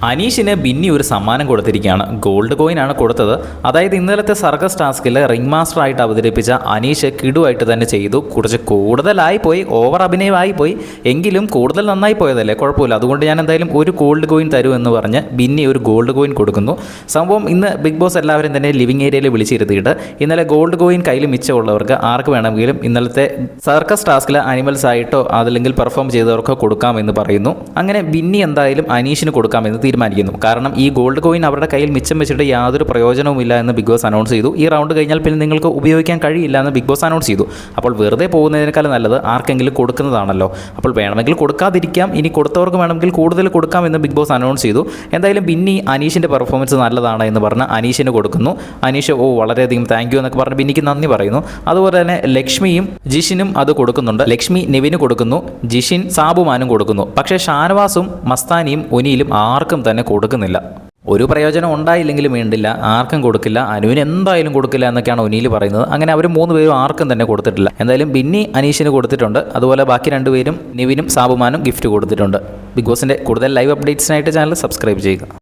അനീഷിന് ബിന്നി ഒരു സമ്മാനം കൊടുത്തിരിക്കുകയാണ്. ഗോൾഡ് കോയിനാണ് കൊടുത്തത്. അതായത് ഇന്നലത്തെ സർക്കസ് ടാസ്കിൽ റിംഗ് മാസ്റ്റർ ആയിട്ട് അവതരിപ്പിച്ച അനീഷ് കിടുവായിട്ട് തന്നെ ചെയ്തു. കുറച്ച് കൂടുതലായി പോയി, ഓവർ അഭിനയമായി പോയി, എങ്കിലും കൂടുതൽ നന്നായി പോയതല്ലേ, കുഴപ്പമില്ല. അതുകൊണ്ട് ഞാൻ എന്തായാലും ഒരു ഗോൾഡ് കോയിൻ തരൂ എന്ന് പറഞ്ഞ് ബിന്നി ഒരു ഗോൾഡ് കോയിൻ കൊടുക്കുന്നു. സംഭവം ഇന്ന് ബിഗ് ബോസ് എല്ലാവരും തന്നെ ലിവിംഗ് ഏരിയയിൽ വിളിച്ചിരുത്തിയിട്ട് ഇന്നലെ ഗോൾഡ് കോയിൻ കയ്യിൽ മിച്ചമുള്ളവർക്ക് ആർക്ക് വേണമെങ്കിലും ഇന്നലത്തെ സർക്കസ് ടാസ്കിൽ അനിമൽസ് ആയിട്ടോ അതല്ലെങ്കിൽ പെർഫോം ചെയ്തവർക്കോ കൊടുക്കാമെന്ന് പറയുന്നു. അങ്ങനെ ബിന്നി എന്തായാലും അനീഷിന് കൊടുക്കാമെന്ന് തീരുമാനിക്കുന്നു. കാരണം ഈ ഗോൾഡ് കോയിൻ അവരുടെ കയ്യിൽ മിച്ചം വെച്ചിട്ട് യാതൊരു പ്രയോജനവുമില്ല എന്ന് ബിഗ് ബോസ് അനൗൺസ് ചെയ്തു. ഈ റൗണ്ട് കഴിഞ്ഞാൽ പിന്നെ നിങ്ങൾക്ക് ഉപയോഗിക്കാൻ കഴിയില്ല എന്ന് ബിഗ് ബോസ് അനൗൺസ് ചെയ്തു. അപ്പോൾ വെറുതെ പോകുന്നതിനേക്കാൾ നല്ലത് ആർക്കെങ്കിലും കൊടുക്കുന്നതാണല്ലോ. അപ്പോൾ വേണമെങ്കിൽ കൊടുക്കാതിരിക്കാം, ഇനി കൊടുത്തവർക്ക് വേണമെങ്കിൽ കൂടുതൽ കൊടുക്കാം എന്ന് ബിഗ് ബോസ് അനൗൺസ് ചെയ്തു. എന്തായാലും ബിന്നി അനീഷിൻ്റെ പെർഫോമൻസ് നല്ലതാണ് എന്ന് പറഞ്ഞ് അനീഷിന് കൊടുക്കുന്നു. അനീഷ് വളരെയധികം താങ്ക് യു എന്നൊക്കെ പറഞ്ഞ് ബിന്നിക്ക് നന്ദി പറയുന്നു. അതുപോലെ തന്നെ ലക്ഷ്മിയും ജിഷിനും അത് കൊടുക്കുന്നുണ്ട്. ലക്ഷ്മി നിവിന് കൊടുക്കുന്നു, ജിഷിൻ സാബുമാനും കൊടുക്കുന്നു. പക്ഷേ ഷാനവാസും മസ്താനിയും ഒനിയിലും ആർക്കും തന്നെ കൊടുക്കുന്നില്ല. ഒരു പ്രയോജനം ഉണ്ടായില്ലെങ്കിലും വേണ്ടില്ല, ആർക്കും കൊടുക്കില്ല, അനുവിന് എന്തായാലും കൊടുക്കില്ല എന്നൊക്കെയാണ് ഒനിയിൽ പറയുന്നത്. അങ്ങനെ അവർ 3 പേരും ആർക്കും തന്നെ കൊടുത്തിട്ടില്ല. എന്തായാലും ബിന്നി അനീഷിന് കൊടുത്തിട്ടുണ്ട്. അതുപോലെ ബാക്കി 2 പേരും നിവിനും സാബുമാനും ഗിഫ്റ്റ് കൊടുത്തിട്ടുണ്ട്. ബിഗ് ബോസിൻ്റെ കൂടുതൽ ലൈവ് അപ്ഡേറ്റ്സിനായിട്ട് ചാനൽ സബ്സ്ക്രൈബ് ചെയ്യുക.